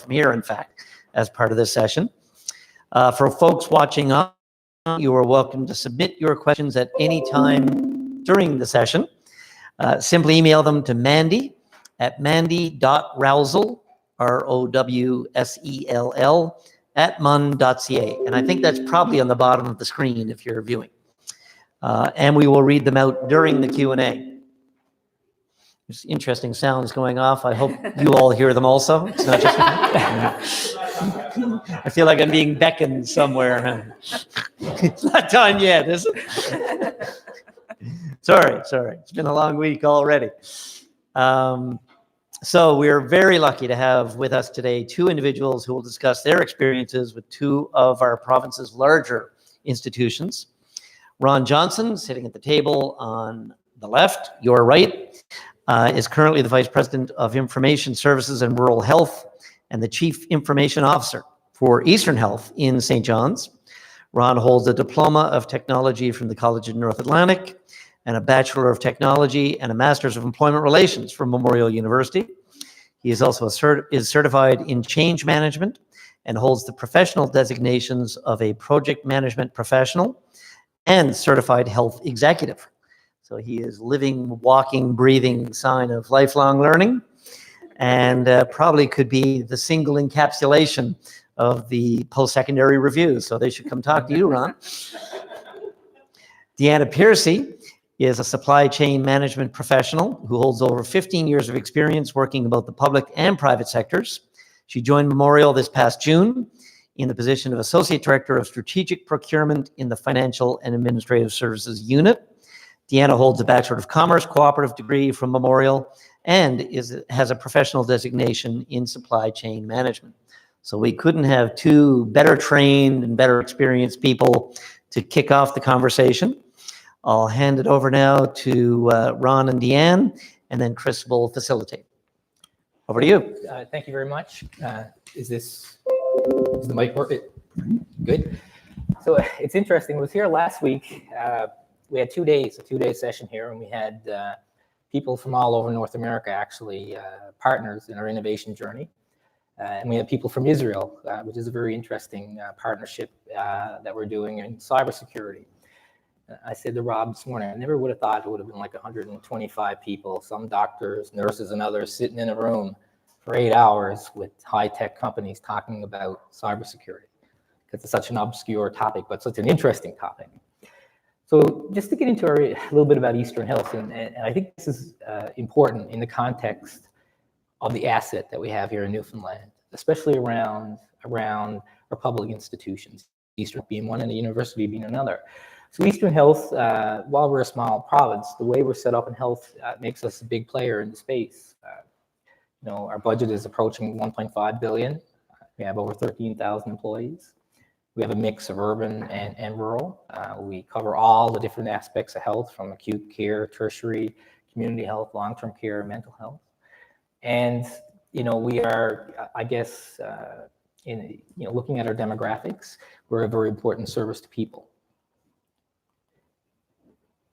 from here, in fact, as part of this session. For folks watching on, you are welcome to submit your questions at any time during the session. Simply email them to Mandy at mandy.rowsell, ROWSELL, @mun.ca. And I think that's probably on the bottom of the screen if you're viewing. And we will read them out during the Q&A. There's interesting sounds going off. I hope you all hear them also. It's not just I feel like I'm being beckoned somewhere. It's not time yet, is it? Sorry. It's been a long week already. So we're very lucky to have with us today two individuals who will discuss their experiences with two of our province's larger institutions. Ron Johnson, sitting at the table on the left, your right, is currently the Vice President of Information Services and Rural Health and the Chief Information Officer for Eastern Health in St. John's. Ron holds a Diploma of Technology from the College of North Atlantic and a Bachelor of Technology and a Master's of Employment Relations from Memorial University. He is also certified in change management and holds the professional designations of a project management professional and certified health executive. So he is living, walking, breathing sign of lifelong learning, and probably could be the single encapsulation of the post-secondary review. So they should come talk to you, Ron. Deanne Piercey is a supply chain management professional who holds over 15 years of experience working in both the public and private sectors. She joined Memorial this past June in the position of Associate Director of Strategic Procurement in the Financial and Administrative Services Unit. Deanna holds a Bachelor of Commerce cooperative degree from Memorial and has a professional designation in supply chain management. So we couldn't have two better trained and better experienced people to kick off the conversation. I'll hand it over now to Ron and Deanne, and then Chris will facilitate. Over to you. Thank you very much. Is the mic working? Good. So it's interesting. I was here last week. We had 2 days, a 2-day session here, and we had people from all over North America, actually partners in our innovation journey. And we had people from Israel, which is a very interesting partnership that we're doing in cybersecurity. I said to Rob this morning, I never would have thought it would have been like 125 people, some doctors, nurses, and others sitting in a room for 8 hours with high-tech companies talking about cybersecurity, because it's such an obscure topic, but such an interesting topic. So just to get into a little bit about Eastern Health, and I think this is important in the context of the asset that we have here in Newfoundland, especially around our public institutions, Eastern being one and the university being another. So Eastern Health, while we're a small province, the way we're set up in health makes us a big player in the space. Our budget is approaching $1.5 billion. We have over 13,000 employees. We have a mix of urban and rural. We cover all the different aspects of health, from acute care, tertiary, community health, long-term care, mental health. And, we are, I guess, looking at our demographics, we're a very important service to people.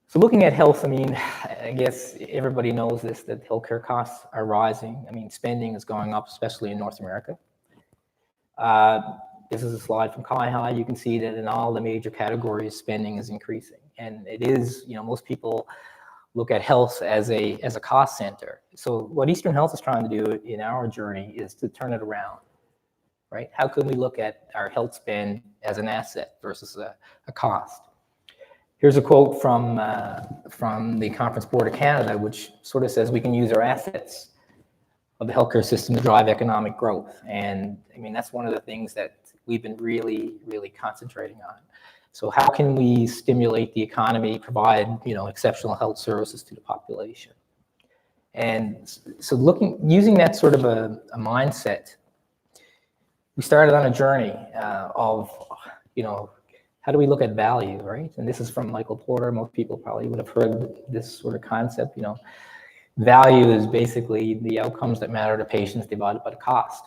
So looking at health, I guess everybody knows this, that healthcare costs are rising. Spending is going up, especially in North America. This is a slide from CIHI. You can see that in all the major categories, spending is increasing. And it is, most people look at health as a cost center. So what Eastern Health is trying to do in our journey is to turn it around, right? How can we look at our health spend as an asset versus a cost? Here's a quote from the Conference Board of Canada, which sort of says we can use our assets of the healthcare system to drive economic growth. And that's one of the things that we've been really, really concentrating on. So how can we stimulate the economy, provide, exceptional health services to the population? And so using that sort of a mindset, we started on a journey of, how do we look at value, right? And this is from Michael Porter. Most people probably would have heard this sort of concept. Value is basically the outcomes that matter to patients divided by the cost.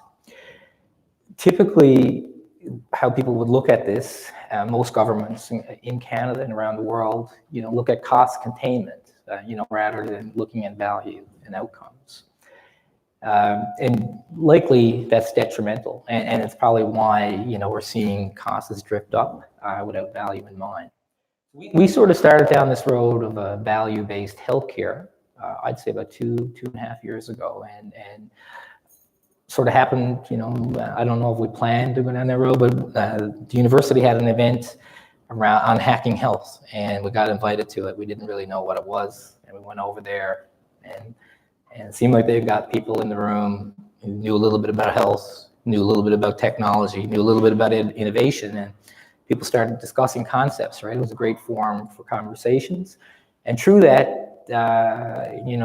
Typically, how people would look at this, most governments in Canada and around the world, look at cost containment, rather than looking at value and outcomes. And likely that's detrimental, and it's probably why we're seeing costs drift up without value in mind. We sort of started down this road of a value-based healthcare, I'd say about 2.5 years ago, and sort of happened, I don't know if we planned to go down that road, but the university had an event on hacking health, and we got invited to it. We didn't really know what it was, and we went over there, and it seemed like they've got people in the room who knew a little bit about health, knew a little bit about technology, knew a little bit about innovation, and people started discussing concepts, right? It was a great forum for conversations. And through that,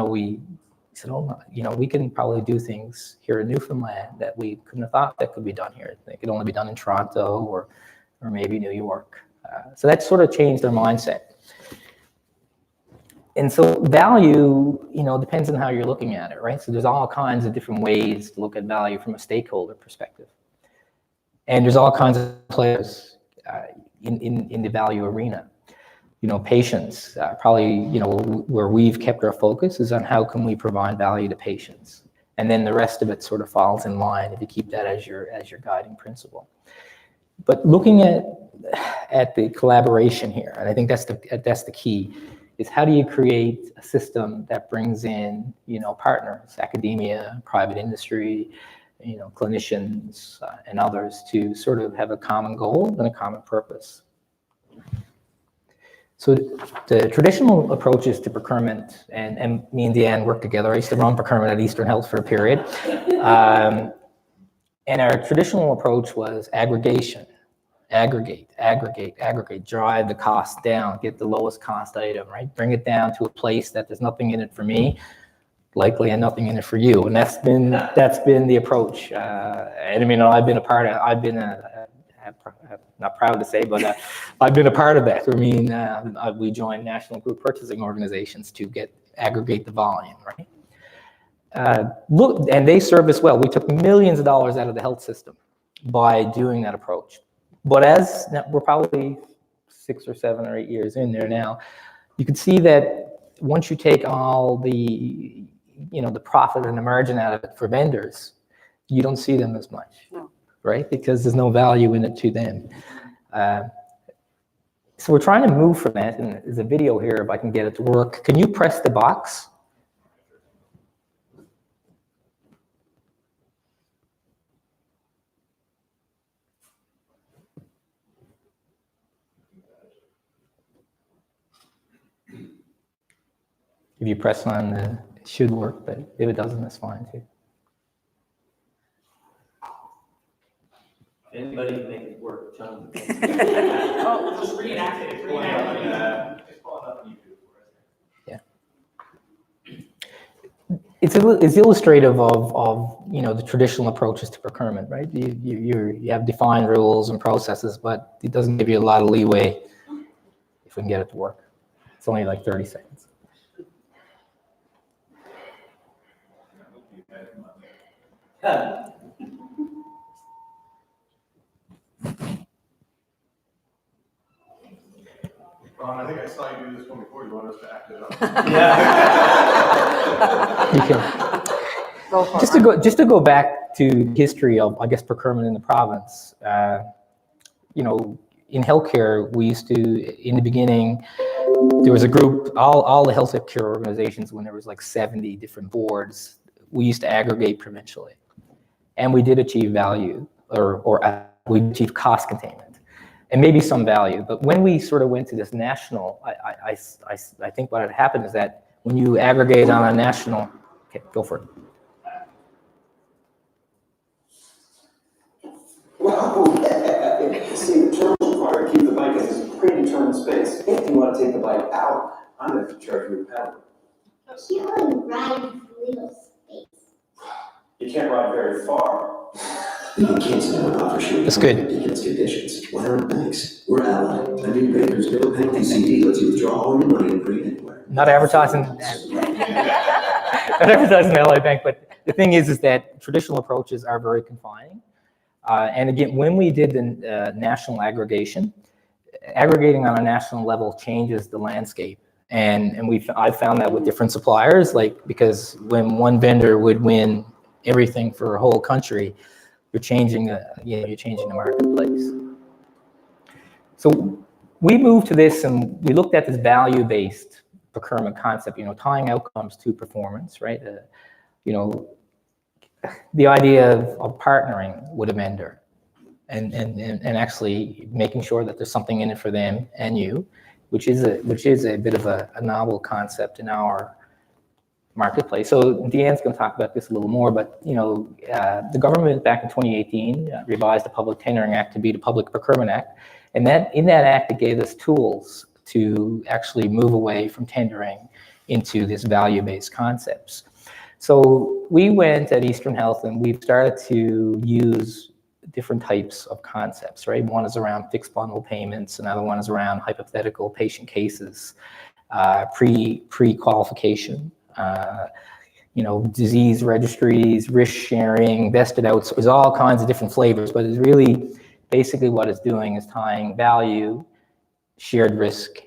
we said, we can probably do things here in Newfoundland that we couldn't have thought that could be done here. They could only be done in Toronto or maybe New York. So that sort of changed their mindset. And so value, depends on how you're looking at it, right? So there's all kinds of different ways to look at value from a stakeholder perspective. And there's all kinds of players in the value arena. Patients, probably, where we've kept our focus is on how can we provide value to patients. And then the rest of it sort of falls in line if you keep that as your guiding principle. But looking at the collaboration here, and I think that's the key, is how do you create a system that brings in, partners, academia, private industry, clinicians, and others to sort of have a common goal and a common purpose. So the traditional approaches to procurement, and me and Deanne worked together. I used to run procurement at Eastern Health for a period. And our traditional approach was aggregation. Aggregate, drive the cost down, get the lowest cost item, right? Bring it down to a place that there's nothing in it for me, likely, and nothing in it for you. And that's been the approach. And I mean, I'm not proud to say, but I've been a part of that. I mean, we joined national group purchasing organizations to aggregate the volume, right? Look, and they served us well. We took millions of dollars out of the health system by doing that approach. But as we're probably 6 or 7 or 8 years in there now, you can see that once you take all the, the profit and the margin out of it for vendors, you don't see them as much, right? Because there's no value in it to them. So we're trying to move from that, and there's a video here if I can get it to work. Can you press the box? If you press on it should work, but if it doesn't, that's fine too. Anybody can make it work, John. Oh, just reenact it. Just pull it up on YouTube for us. Yeah. It's illustrative of the traditional approaches to procurement, right? You have defined rules and processes, but it doesn't give you a lot of leeway if we can get it to work. It's only like 30 seconds. Ron, I think I saw you do this one before. You want us to act it up? Yeah. Just to go back to history of, I guess, procurement in the province. In healthcare, we used to, in the beginning, there was a group, all the healthcare organizations, when there was like 70 different boards, we used to aggregate provincially. And we did achieve value, or we achieved cost containment, and maybe some value. But when we sort of went to this national, I think what had happened is that when you aggregate on a national, okay, go for it. Wow, see, the terms require to keep the bike in this predetermined space. If you want to take the bike out, I'm going to charge you a pedal. You wouldn't ride little space. You can't ride very far. You can't offer shooting. That's good. Ridiculous conditions. Why aren't banks? We're allied. I mean, bankers no penalty CD lets you withdraw all your money and bring it anywhere. Not advertising, not advertising the LA Bank, but the thing is that traditional approaches are very confining. And again, when we did the national aggregation, aggregating on a national level changes the landscape. And I've found that with different suppliers, like, because when one vendor would win everything for a whole country, you're changing the marketplace. So we moved to this, and we looked at this value-based procurement concept, tying outcomes to performance, right? The idea of partnering with a vendor and actually making sure that there's something in it for them and you, which is a bit of a novel concept in our marketplace. So Deanne's going to talk about this a little more, but the government back in 2018 revised the Public Tendering Act to be the Public Procurement Act, and in that act it gave us tools to actually move away from tendering into this value-based concepts. So we went at Eastern Health and we've started to use different types of concepts, right? One is around fixed bundle payments, another one is around hypothetical patient cases, pre-qualification, disease registries, risk sharing, vested outs. There's all kinds of different flavors, but it's really basically what it's doing is tying value, shared risk,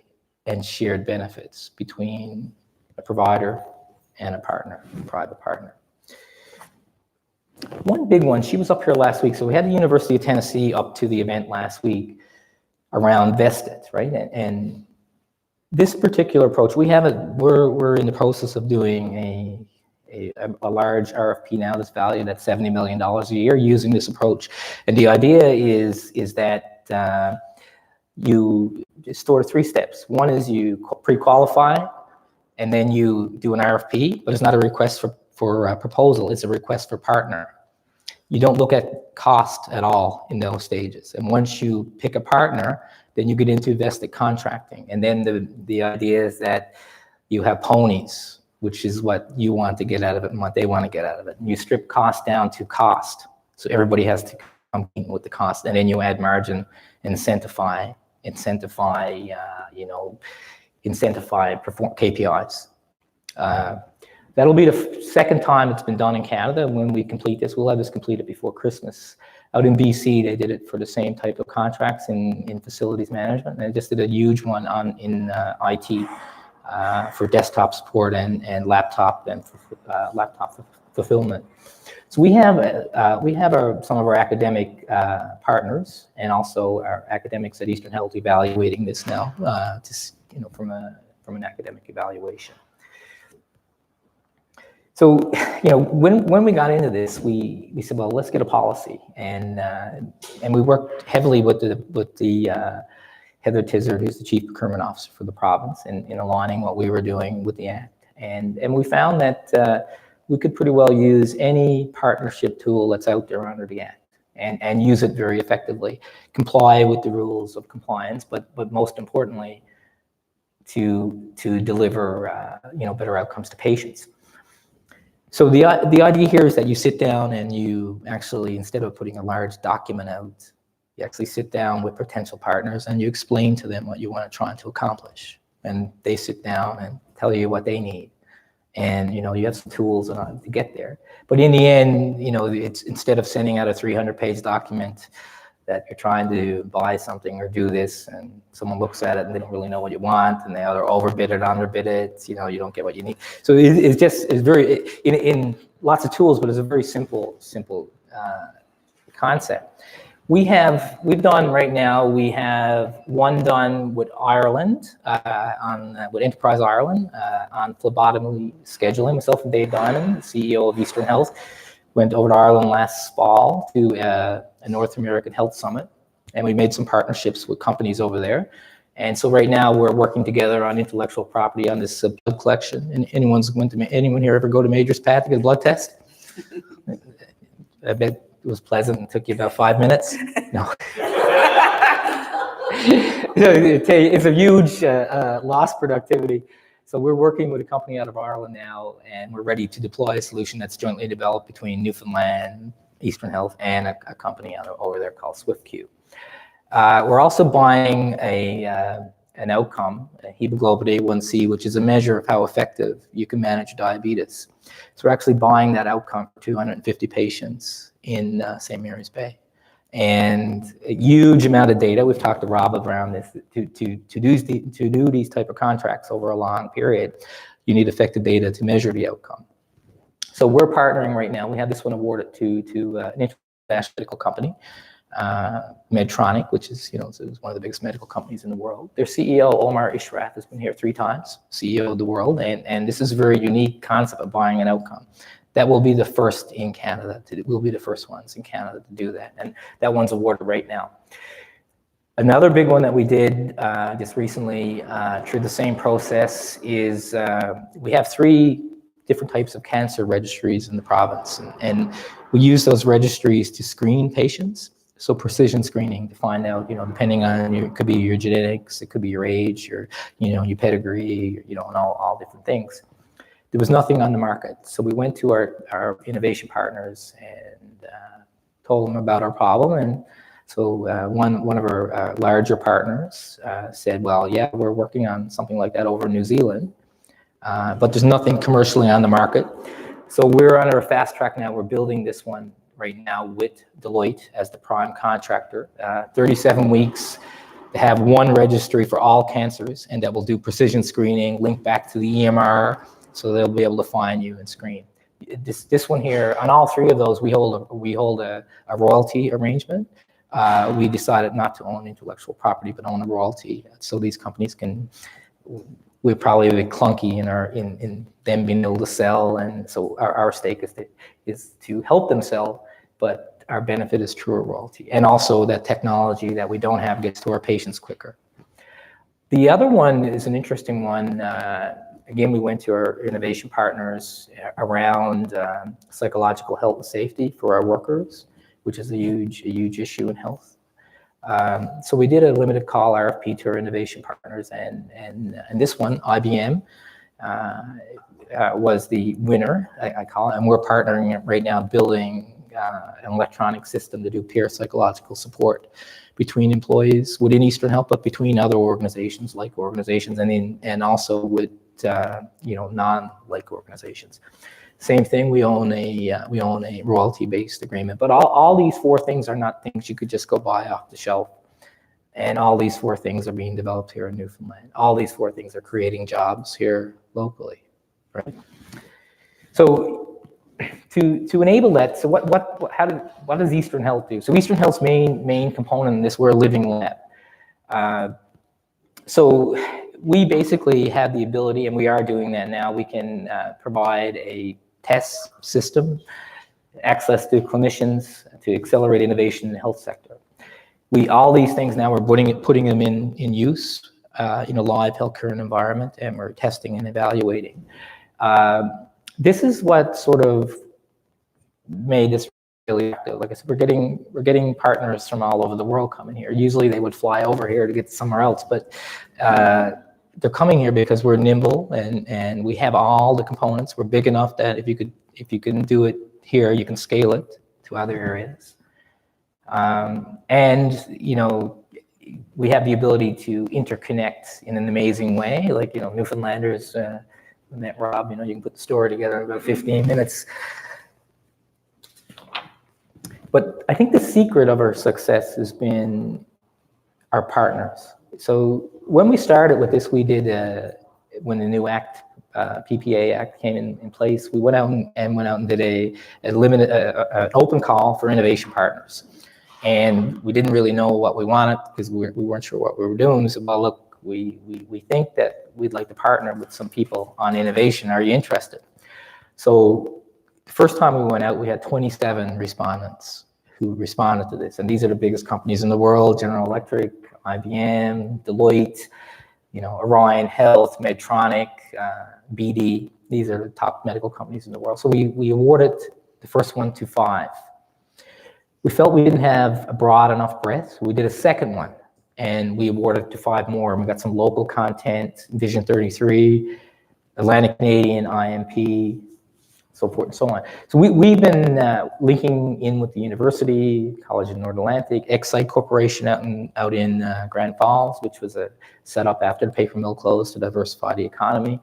and shared benefits between a provider and a partner, a private partner. One big one, she was up here last week, so we had the University of Tennessee up to the event last week around vested, right? And this particular approach, we're in the process of doing a large RFP now that's valued at $70 million a year using this approach. And the idea is that you store 3 steps. One is you pre-qualify, and then you do an RFP, but it's not a request for a proposal, it's a request for partner. You don't look at cost at all in those stages. And once you pick a partner, then you get into vested contracting. And then the idea is that you have ponies, which is what you want to get out of it and what they want to get out of it. And you strip cost down to cost. So everybody has to compete with the cost. And then you add margin, incentivize perform KPIs. That'll be the second time it's been done in Canada. When we complete this, we'll have this completed before Christmas. Out in BC, they did it for the same type of contracts in facilities management. And they just did a huge one in IT for desktop support and laptop fulfillment. So we have some of our academic partners and also our academics at Eastern Health evaluating this now, from an academic evaluation. So, when we got into this, we said, well, let's get a policy, and we worked heavily with the Heather Tizard, who's the Chief Procurement Officer for the province, in aligning what we were doing with the Act, and we found that we could pretty well use any partnership tool that's out there under the Act, and use it very effectively, comply with the rules of compliance, but most importantly, to deliver better outcomes to patients. So the idea here is that you sit down and you actually, instead of putting a large document out, you actually sit down with potential partners and you explain to them what you want to try to accomplish. And they sit down and tell you what they need. And you have some tools to get there. But in the end, it's instead of sending out a 300-page document that you're trying to buy something or do this, and someone looks at it and they don't really know what you want, and they either overbid it, underbid it, you don't get what you need. So it's very, in lots of tools, but it's a very simple concept. We have one done with Ireland, with Enterprise Ireland, on phlebotomy scheduling. Myself and Dave Diamond, the CEO of Eastern Health, went over to Ireland last fall to a North American Health Summit, and we made some partnerships with companies over there. And so right now we're working together on intellectual property on this blood collection. And anyone here ever go to Major's Path to get a blood test? I bet it was pleasant and took you about 5 minutes. No. It's a huge lost productivity. So we're working with a company out of Ireland now, and we're ready to deploy a solution that's jointly developed between Newfoundland, Eastern Health, and a company over there called SwiftQ. We're also buying an outcome, a hemoglobin A1C, which is a measure of how effective you can manage diabetes. So we're actually buying that outcome for 250 patients in St. Mary's Bay. And a huge amount of data. We've talked to Rob around this. To do these type of contracts over a long period, you need effective data to measure the outcome. So we're partnering right now. We have this one awarded to an international medical company, Medtronic, which is, is one of the biggest medical companies in the world. Their CEO, Omar Ishrath, has been here 3 times, CEO of the world, and this is a very unique concept of buying an outcome. That will be the first in Canada. We'll be the first ones in Canada to do that, and that one's awarded right now. Another big one that we did just recently through the same process is we have 3 different types of cancer registries in the province, and we use those registries to screen patients. So precision screening to find out, depending on it could be your genetics, it could be your age, your pedigree, and all different things. There was nothing on the market, so we went to our innovation partners and told them about our problem. And so one of our larger partners said, well, yeah, we're working on something like that over in New Zealand, but there's nothing commercially on the market. So we're under a fast track now. We're building this one right now with Deloitte as the prime contractor. 37 weeks to have one registry for all cancers, and that will do precision screening, link back to the EMR, so they'll be able to find you and screen. This one here, on all 3 of those, we hold a royalty arrangement. We decided not to own intellectual property, but own a royalty, so these companies can. We're probably a bit clunky in them being able to sell, and so our stake is to help them sell, but our benefit is truer royalty, and also that technology that we don't have gets to our patients quicker. The other one is an interesting one. Again, we went to our innovation partners around psychological health and safety for our workers, which is a huge issue in health. So we did a limited call RFP to our innovation partners, and this one, IBM, was the winner, I call it, and we're partnering right now building an electronic system to do peer psychological support between employees within Eastern Health, but between other organizations, like organizations, and also with non-like organizations. Same thing, we own a royalty-based agreement. But all these 4 things are not things you could just go buy off the shelf. And all these 4 things are being developed here in Newfoundland. All these 4 things are creating jobs here locally, right? So to enable that, so what does Eastern Health do? So Eastern Health's main component in this, we're a living lab. So we basically have the ability, and we are doing that now, we can provide a test system, access to clinicians to accelerate innovation in the health sector. All these things now, we're putting them in use in a live healthcare environment, and we're testing and evaluating. This is what sort of made this really active. Like I said, we're getting partners from all over the world coming here. Usually they would fly over here to get somewhere else, but they're coming here because we're nimble and we have all the components. We're big enough that if you can do it here, you can scale it to other areas. And we have the ability to interconnect in an amazing way. Like Newfoundlanders, met Rob. You can put the story together in about 15 minutes. But I think the secret of our success has been our partners. So when we started with this, we did when the new act, PPA Act came in place, we went out and did an open call for innovation partners. And we didn't really know what we wanted because we weren't sure what we were doing. We said, well, look, we think that we'd like to partner with some people on innovation. Are you interested? So the first time we went out, we had 27 respondents who responded to this. And these are the biggest companies in the world: General Electric, IBM, Deloitte, Orion Health, Medtronic, BD. These are the top medical companies in the world. So we awarded the first one to 5. We felt we didn't have a broad enough breadth. So we did a second one, and we awarded to 5 more. And we got some local content, Vision 33, Atlantic Canadian, IMP, so forth and so on. So we've been linking in with the university, College of North Atlantic, Excite Corporation out in Grand Falls, which was a setup after the paper mill closed to diversify the economy.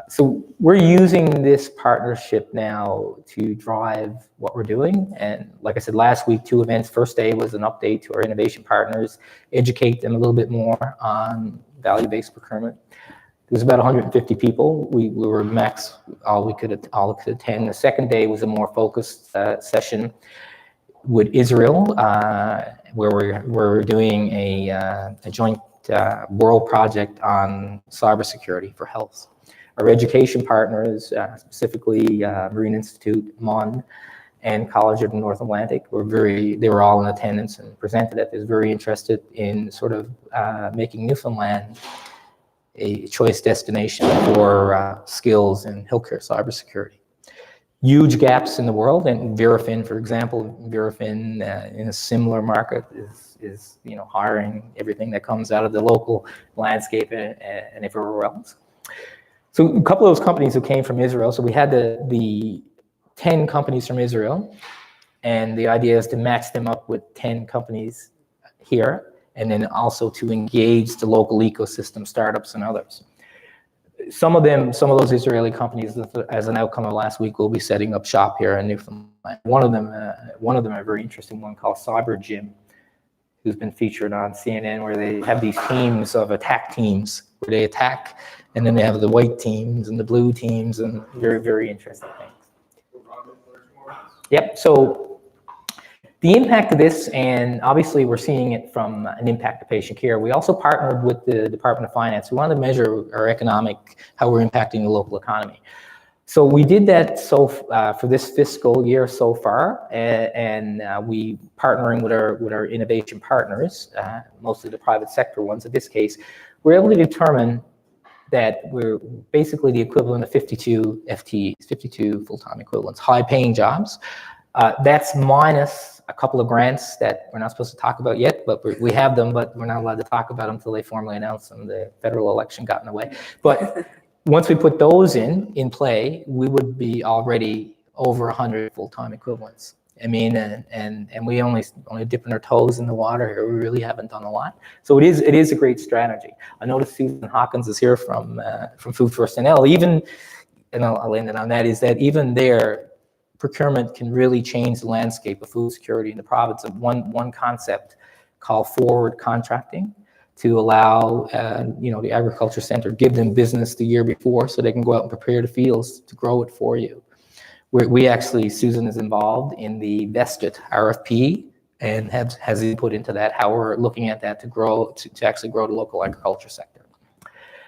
So we're using this partnership now to drive what we're doing. And like I said, last week, 2 events. First day was an update to our innovation partners, educate them a little bit more on value-based procurement. was about 150 people. We were max, all could attend. The second day was a more focused session with Israel, where we're doing a joint world project on cybersecurity for health. Our education partners, specifically Marine Institute, MON, and College of the North Atlantic, they were all in attendance and presented at this, very interested in sort of making Newfoundland a choice destination for skills in healthcare cybersecurity. Huge gaps in the world, and Verafin, for example, in a similar market is hiring everything that comes out of the local landscape and everywhere else. So a couple of those companies who came from Israel. So we had the 10 companies from Israel, and the idea is to match them up with 10 companies here, and then also to engage the local ecosystem, startups and others. Some of those Israeli companies, as an outcome of last week, will be setting up shop here in Newfoundland. One of them, a very interesting one called Cyber Gym, who's been featured on CNN, where they have these teams of attack teams, where they attack, and then they have the white teams and the blue teams, and very, very interesting things. Yep, so the impact of this, and obviously we're seeing it from an impact to patient care. We also partnered with the Department of Finance. We wanted to measure how we're impacting the local economy. So we did that for this fiscal year so far, and we partnering with our innovation partners, mostly the private sector ones. In this case, we're able to determine that we're basically the equivalent of 52 FTEs, 52 full-time equivalents, high-paying jobs. That's minus a couple of grants that we're not supposed to talk about yet, but we have them, but we're not allowed to talk about them until they formally announce them. The federal election got in the way. But once we put those in play, we would be already over 100 full-time equivalents. I mean, and we only dipping our toes in the water here. We really haven't done a lot. So it is a great strategy. I noticed Susan Hawkins is here from Food First NL. I'll end it on that, is that even there, procurement can really change the landscape of food security in the province. Of one concept called forward contracting, to allow the agriculture center, give them business the year before so they can go out and prepare the fields to grow it for you. We actually, Susan is involved in the vested RFP and has input into that, how we're looking at that to actually grow the local agriculture sector.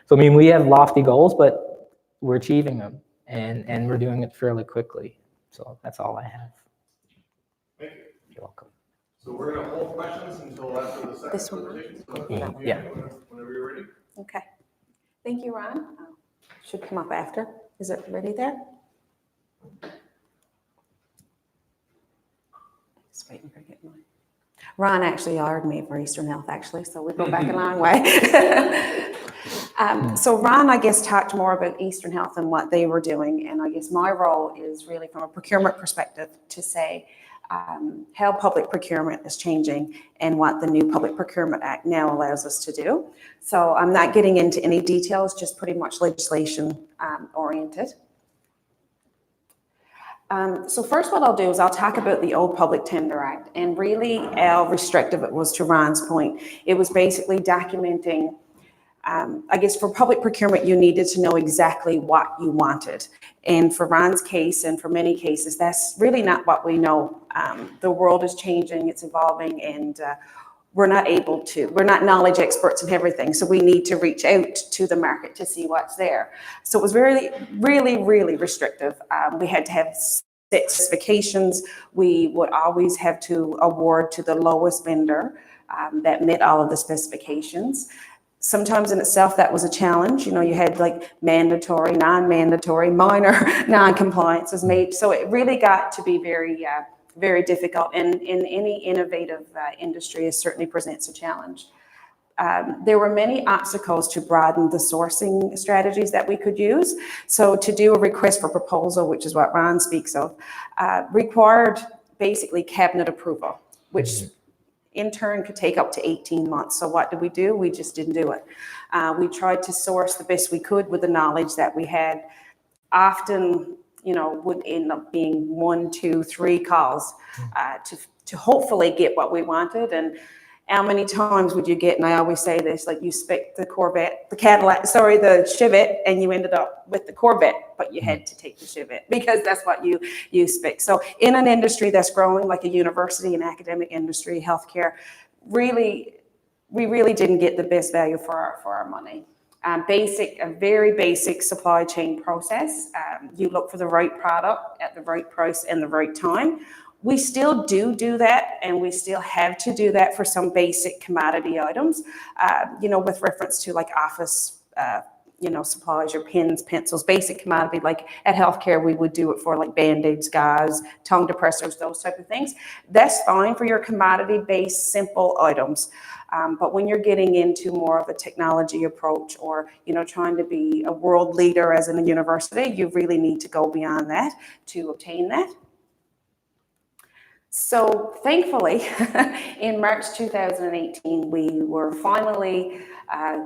So I mean, we have lofty goals, but we're achieving them, and we're doing it fairly quickly. So that's all I have. Thank you. You're welcome. So we're gonna hold questions until after the second This one? presentation. So Yeah. Whenever you're ready. Okay. Thank you, Ron. Should come up after. Is it ready there? Just waiting for getting mine. Ron actually hired me for Eastern Health, actually, so we go back a long way. So Ron, I guess, talked more about Eastern Health and what they were doing, and I guess my role is really from a procurement perspective to say how public procurement is changing and what the new Public Procurement Act now allows us to do. So I'm not getting into any details, just pretty much legislation oriented. So first what I'll do is I'll talk about the old Public Tender Act, and really how restrictive it was. To Ron's point, it was basically documenting, I guess for public procurement, you needed to know exactly what you wanted. And for Ron's case, and for many cases, that's really not what we know. The world is changing, it's evolving, and we're not knowledge experts in everything. So we need to reach out to the market to see what's there. So it was really, really, really restrictive. We had to have set specifications. We would always have to award to the lowest vendor that met all of the specifications. Sometimes in itself, that was a challenge. You know, you had like mandatory, non-mandatory, minor non-compliance was made. So it really got to be very, very difficult. And in any innovative industry, it certainly presents a challenge. There were many obstacles to broaden the sourcing strategies that we could use. So to do a request for proposal, which is what Ron speaks of, required basically cabinet approval, which in turn could take up to 18 months. So what did we do? We just didn't do it. We tried to source the best we could with the knowledge that we had. Often, you know, would end up being 1, 2, 3 calls to hopefully get what we wanted. how many times would you get, and I always say this, like you spec the the Chevette, and you ended up with the Corvette, but you had to take the Chevette because that's what you spec. So in an industry that's growing like a university, an academic industry, healthcare, we really didn't get the best value for our money. A very basic supply chain process. You look for the right product at the right price and the right time. We still do that, and we still have to do that for some basic commodity items, with reference to like office, supplies, your pens, pencils, basic commodity. Like at healthcare, we would do it for like Band-Aids, gauze, tongue depressors, those type of things. That's fine for your commodity-based simple items. But when you're getting into more of a technology approach or, trying to be a world leader as in a university, you really need to go beyond that to obtain that. So thankfully, in March 2018, we were finally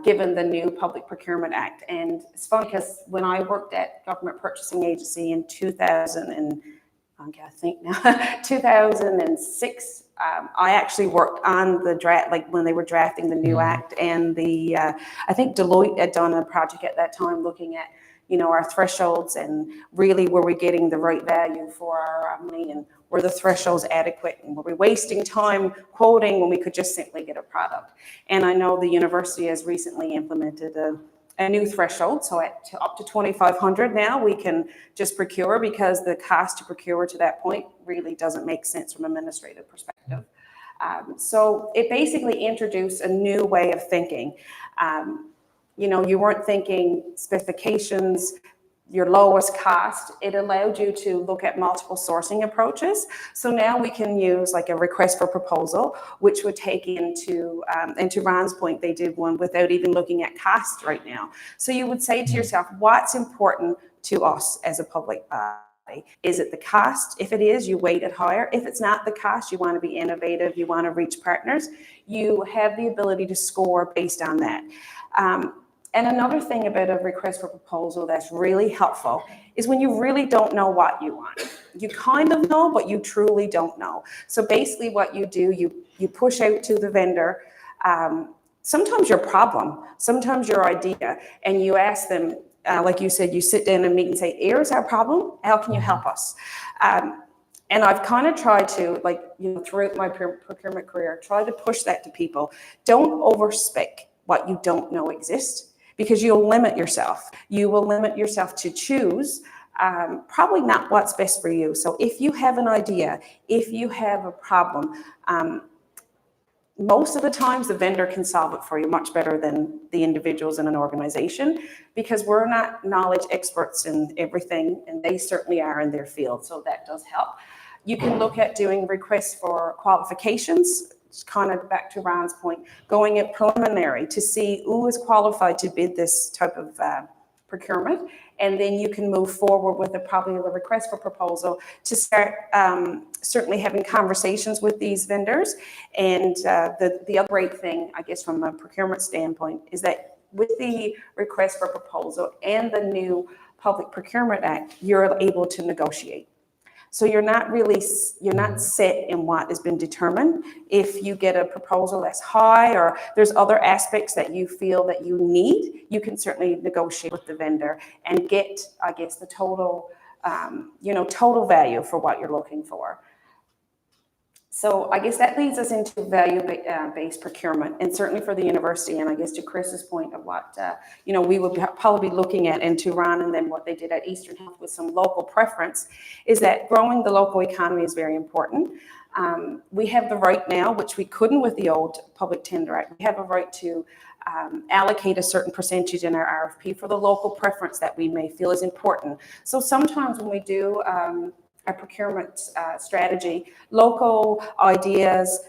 given the new Public Procurement Act. And it's funny because when I worked at Government Purchasing Agency in 2006, I actually worked on the draft, like when they were drafting the new act, and I think Deloitte had done a project at that time looking at, our thresholds and really were we getting the right value for our money, and were the thresholds adequate, and were we wasting time quoting when we could just simply get a product. And I know the university has recently implemented a new threshold, so up to 2,500 now we can just procure, because the cost to procure to that point really doesn't make sense from an administrative perspective. So it basically introduced a new way of thinking. You weren't thinking specifications, your lowest cost. It allowed you to look at multiple sourcing approaches. So now we can use like a request for proposal, which would take into Ron's point, they did one without even looking at cost right now. So you would say to yourself, what's important to us as a public body? Is it the cost? If it is, you weight it higher. If it's not the cost, you want to be innovative, you want to reach partners, you have the ability to score based on that. And another thing about a request for proposal that's really helpful is when you really don't know what you want. You kind of know, but you truly don't know. So basically what you do, you push out to the vendor, sometimes your problem, sometimes your idea, and you ask them, like you said, you sit down and meet and say, here's our problem, how can you help us? And I've kind of tried to, throughout my procurement career, try to push that to people. Don't overspec what you don't know exists, because you'll limit yourself. You will limit yourself to choose probably not what's best for you. So if you have an idea, if you have a problem, most of the times the vendor can solve it for you much better than the individuals in an organization, because we're not knowledge experts in everything, and they certainly are in their field. So that does help. You can look at doing requests for qualifications. It's kind of back to Ron's point, going at preliminary to see who is qualified to bid this type of procurement. And then you can move forward with probably a request for proposal to start certainly having conversations with these vendors. And the other great thing, I guess, from a procurement standpoint, is that with the request for proposal and the new Public Procurement Act, you're able to negotiate. So you're not set in what has been determined. If you get a proposal that's high, or there's other aspects that you feel that you need, you can certainly negotiate with the vendor and get, I guess, the total value for what you're looking for. So I guess that leads us into value-based procurement, and certainly for the university, and I guess to Chris's point of what we would probably be looking at, and to Ron and then what they did at Eastern Health with some local preference, is that growing the local economy is very important. We have the right now, which we couldn't with the old Public Tender Act, we have a right to allocate a certain percentage in our RFP for the local preference that we may feel is important. So sometimes when we do a procurement strategy, local ideas,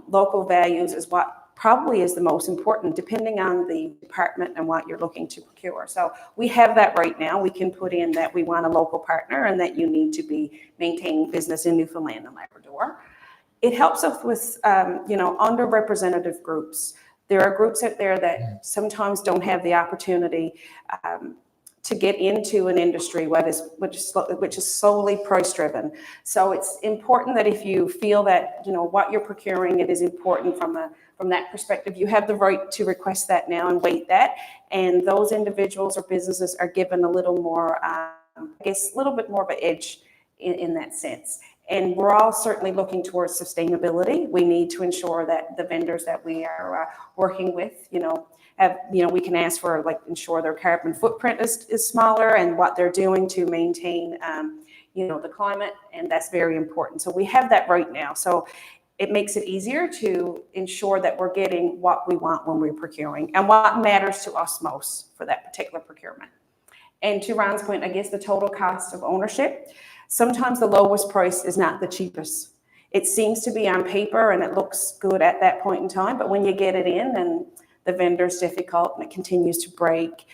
local values is what probably is the most important, depending on the department and what you're looking to procure. So we have that right now. We can put in that we want a local partner and that you need to be maintaining business in Newfoundland and Labrador. It helps us with, underrepresented groups. There are groups out there that sometimes don't have the opportunity to get into an industry which is solely price driven. So it's important that if you feel that, you know, what you're procuring, it is important from that perspective, you have the right to request that now and wait that. And those individuals or businesses are given a little more, I guess, a little bit more of an edge in that sense. And we're all certainly looking towards sustainability. We need to ensure that the vendors that we are working with, you know, we can ask for, like, ensure their carbon footprint is smaller and what they're doing to maintain, you know, the climate, and that's very important. So we have that right now. So it makes it easier to ensure that we're getting what we want when we're procuring and what matters to us most for that particular procurement. And to Ron's point, I guess the total cost of ownership, sometimes the lowest price is not the cheapest. It seems to be on paper and it looks good at that point in time, but when you get it in and the vendor's difficult and it continues to break,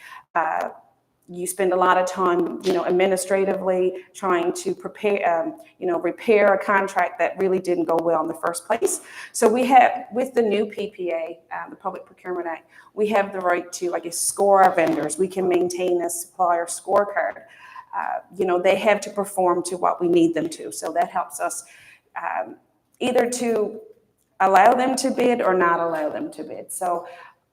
you spend a lot of time, you know, administratively trying to prepare, you know, repair a contract that really didn't go well in the first place. So we have, with the new PPA, the Public Procurement Act, we have the right to, I guess, score our vendors. We can maintain a supplier scorecard. You know, they have to perform to what we need them to. So that helps us either to allow them to bid or not allow them to bid. So,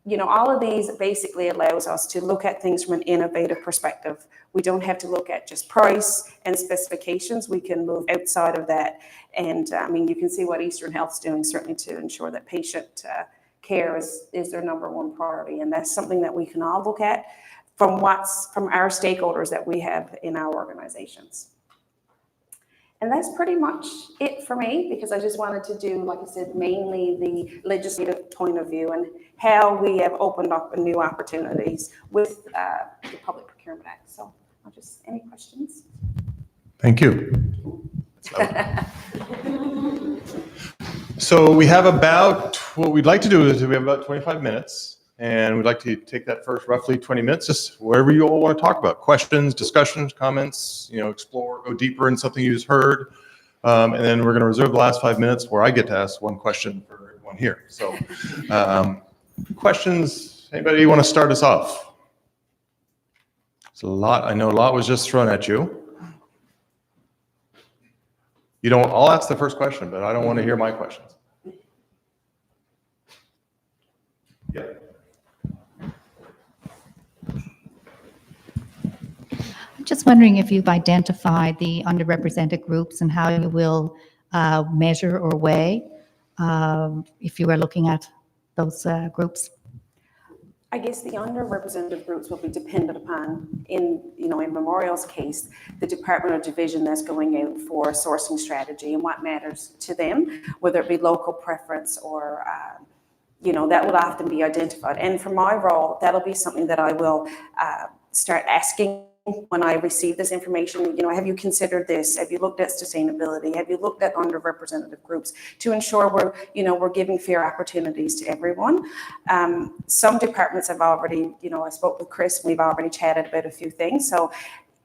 you know, all of these basically allows us to look at things from an innovative perspective. We don't have to look at just price and specifications. We can move outside of that. And I mean, you can see what Eastern Health's doing, certainly to ensure that patient care is their number one priority. And that's something that we can all look at from our stakeholders that we have in our organizations. And that's pretty much it for me, because I just wanted to do, like I said, mainly the legislative point of view and how we have opened up new opportunities with the Public Procurement Act. So any questions? Thank you. So we have what we'd like to do is we have about 25 minutes. And we'd like to take that first roughly 20 minutes, just wherever you all want to talk about. Questions, discussions, comments, you know, explore, go deeper in something you just heard. And then we're going to reserve the last 5 minutes where I get to ask one question for everyone here. So questions, anybody want to start us off? It's a lot, I know a lot was just thrown at you. I'll ask the first question, but I don't want to hear my questions. Yeah. Just wondering if you've identified the underrepresented groups and how you will measure or weigh if you are looking at those groups. I guess the underrepresented groups will be dependent upon, in Memorial's case, the department or division that's going out for sourcing strategy and what matters to them, whether it be local preference or that would often be identified. And for my role, that'll be something that I will start asking when I receive this information. Have you considered this? Have you looked at sustainability? Have you looked at underrepresented groups to ensure we're giving fair opportunities to everyone? Some departments have already, I spoke with Chris, we've already chatted about a few things. So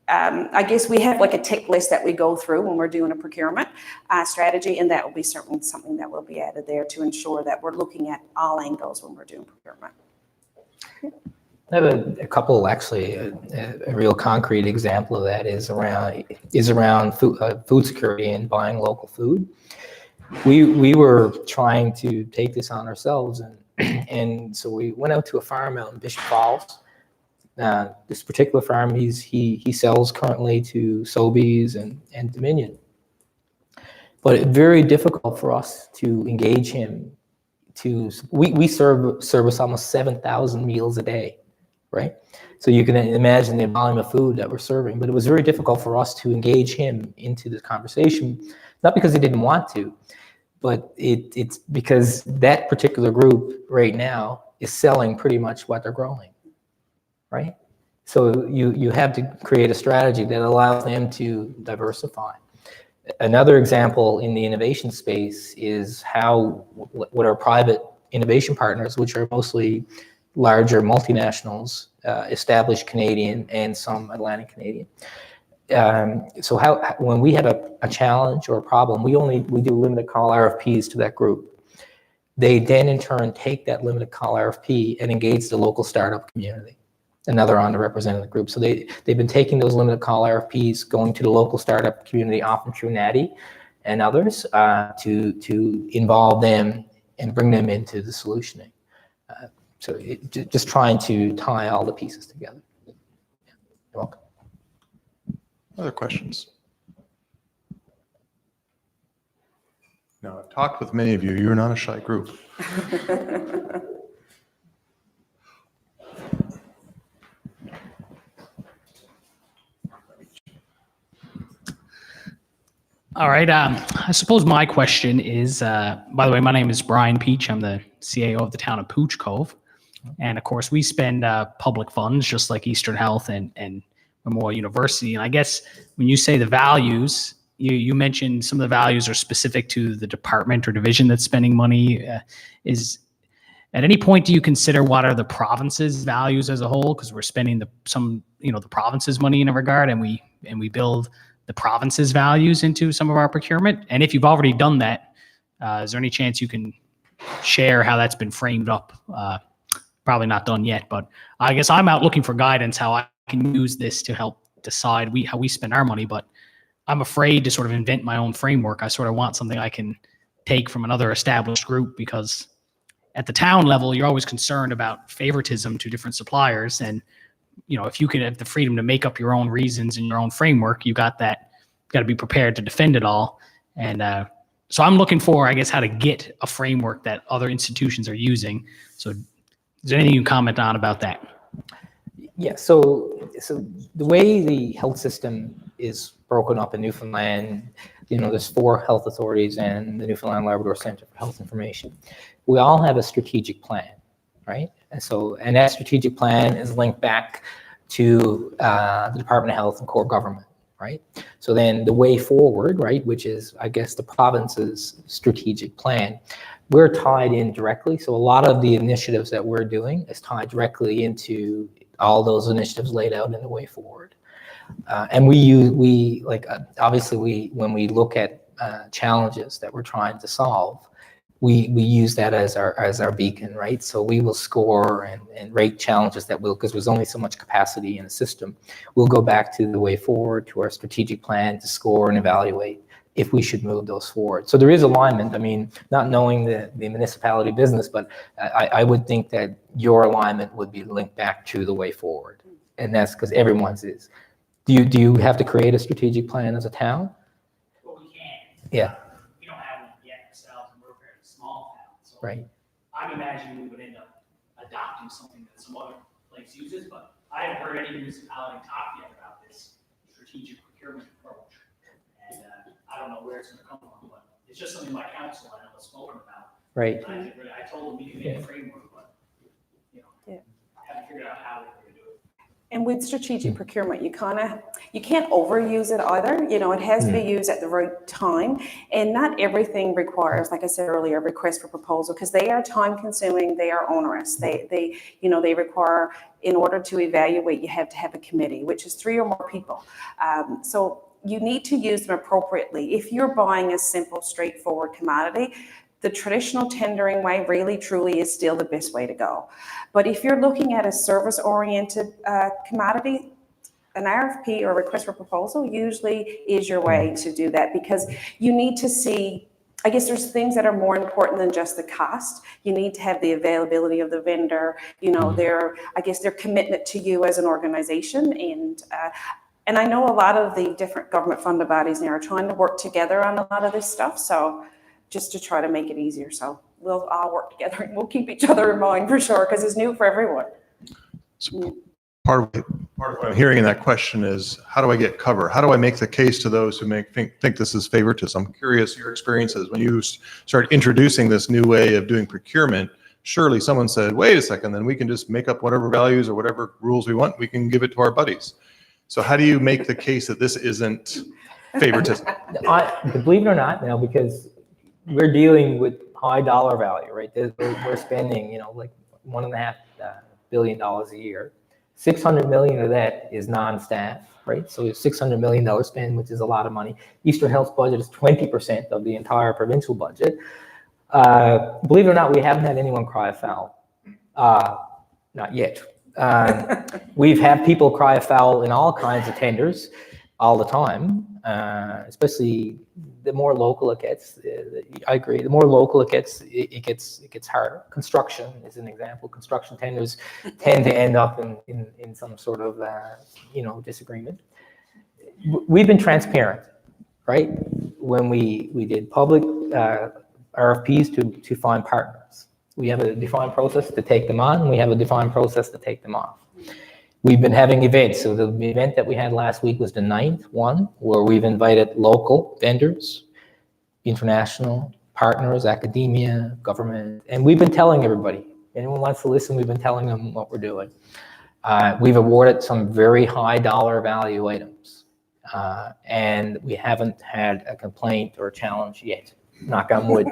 I guess we have like a tick list that we go through when we're doing a procurement strategy, and that will be certainly something that will be added there to ensure that we're looking at all angles when we're doing procurement. I have a couple, actually, a real concrete example of that is around food security and buying local food. We were trying to take this on ourselves, and so we went out to a farm out in Bishop Falls. This particular farm, he sells currently to Sobeys and Dominion, but it's very difficult for us to engage him. We service almost 7,000 meals a day. Right? So you can imagine the volume of food that we're serving, but it was very difficult for us to engage him into this conversation, not because he didn't want to, but it's because that particular group right now is selling pretty much what they're growing, right? So you have to create a strategy that allows them to diversify. Another example in the innovation space is what our private innovation partners, which are mostly larger multinationals, established Canadian and some Atlantic Canadian. So when we have a challenge or a problem, we do limited call RFPs to that group. They then in turn take that limited call RFP and engage the local startup community. another underrepresented group. So they've been taking those limited call RFPs, going to the local startup community, often through Natty and others, to involve them and bring them into the solutioning. So just trying to tie all the pieces together. Yeah. You're welcome. Other questions? Now, I've talked with many of you. You're not a shy group. All right. I suppose my question is, by the way, my name is Brian Peach. I'm the CAO of the town of Pooch Cove. And of course, we spend public funds just like Eastern Health and Memorial University. And I guess when you say the values, you mentioned some of the values are specific to the department or division that's spending money. Is at any point do you consider what are the province's values as a whole? Because we're spending the province's money in a regard, and we build the province's values into some of our procurement. And if you've already done that, is there any chance you can share how that's been framed up? Probably not done yet, but I guess I'm out looking for guidance how I can use this to help decide how we spend our money, but I'm afraid to sort of invent my own framework. I sort of want something I can take from another established group, because at the town level, you're always concerned about favoritism to different suppliers. And if you can have the freedom to make up your own reasons and your own framework, you got to be prepared to defend it all. And so I'm looking for, I guess, how to get a framework that other institutions are using. So is there anything you can comment on about that? Yeah, so the way the health system is broken up in Newfoundland, there's 4 health authorities and the Newfoundland Labrador Center for Health Information. We all have a strategic plan, right? And that strategic plan is linked back to the Department of Health and core government, right? So then the way forward, right, which is, I guess, the province's strategic plan, we're tied in directly. So a lot of the initiatives that we're doing is tied directly into all those initiatives laid out in the way forward. And obviously when we look at challenges that we're trying to solve, we use that as our beacon, right? So we will score and rate challenges because there's only so much capacity in the system. We'll go back to the way forward, to our strategic plan, to score and evaluate if we should move those forward. So there is alignment. I mean, not knowing the municipality business, but I would think that your alignment would be linked back to the way forward. And that's because everyone's is. Do you have to create a strategic plan as a town? Well, we can. Yeah. We don't have one yet ourselves, and we're a very small town. So Right. I'm imagining we would end up adopting something that some other place uses, but I haven't heard any municipality talk yet about this strategic procurement approach. And I don't know where it's going to come from, but it's just something my council I know has spoken about. Right. I told them we can make a framework, but haven't figured out how we're going to do it. And with strategic procurement, you can't overuse it either. It has to be used at the right time. And not everything requires, like I said earlier, a request for proposal, because they are time consuming, they are onerous. They require, in order to evaluate, you have to have a committee, which is 3 or more people. So you need to use them appropriately. If you're buying a simple, straightforward commodity, the traditional tendering way really truly is still the best way to go. But if you're looking at a service-oriented commodity, an RFP or request for proposal usually is your way to do that, because you need to see, I guess there's things that are more important than just the cost. You need to have the availability of the vendor, their commitment to you as an organization. And I know a lot of the different government funded bodies now are trying to work together on a lot of this stuff. So just to try to make it easier. So we'll all work together and we'll keep each other in mind for sure, because it's new for everyone. So part of what I'm hearing in that question is, how do I get cover? How do I make the case to those who think this is favoritism? I'm curious your experiences when you start introducing this new way of doing procurement. Surely someone said, wait a second, then we can just make up whatever values or whatever rules we want. We can give it to our buddies. So how do you make the case that this isn't favoritism? Believe it or not, because we're dealing with high dollar value, right? We're spending, like $1.5 billion a year. 600 million of that is non-staff, right? So it's $600 million spend, which is a lot of money. Eastern Health's budget is 20% of the entire provincial budget. Believe it or not, we haven't had anyone cry foul. Not yet. We've had people cry foul in all kinds of tenders all the time, especially the more local it gets. I agree. The more local it gets, it gets harder. Construction is an example. Construction tenders tend to end up in some sort of disagreement. We've been transparent, right? When we did public RFPs to find partners. We have a defined process to take them on, and we have a defined process to take them off. We've been having events. So the event that we had last week was the 9th one, where we've invited local vendors, international partners, academia, government, and we've been telling everybody. Anyone wants to listen, we've been telling them what we're doing. We've awarded some very high dollar value items, and we haven't had a complaint or a challenge yet, knock on wood.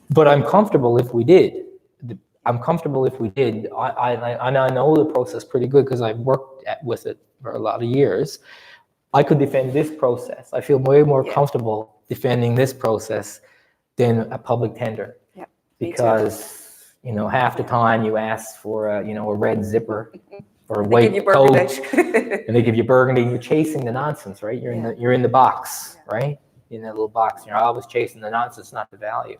But I'm comfortable if we did. I know the process pretty good because I've worked with it for a lot of years. I could defend this process. I feel way more comfortable defending this process than a public tender. Yeah, because half the time you ask for a red zipper or a white coat, and they give you burgundy. You're chasing the nonsense, right? You're in the box, right? In that little box. You're always chasing the nonsense, not the value.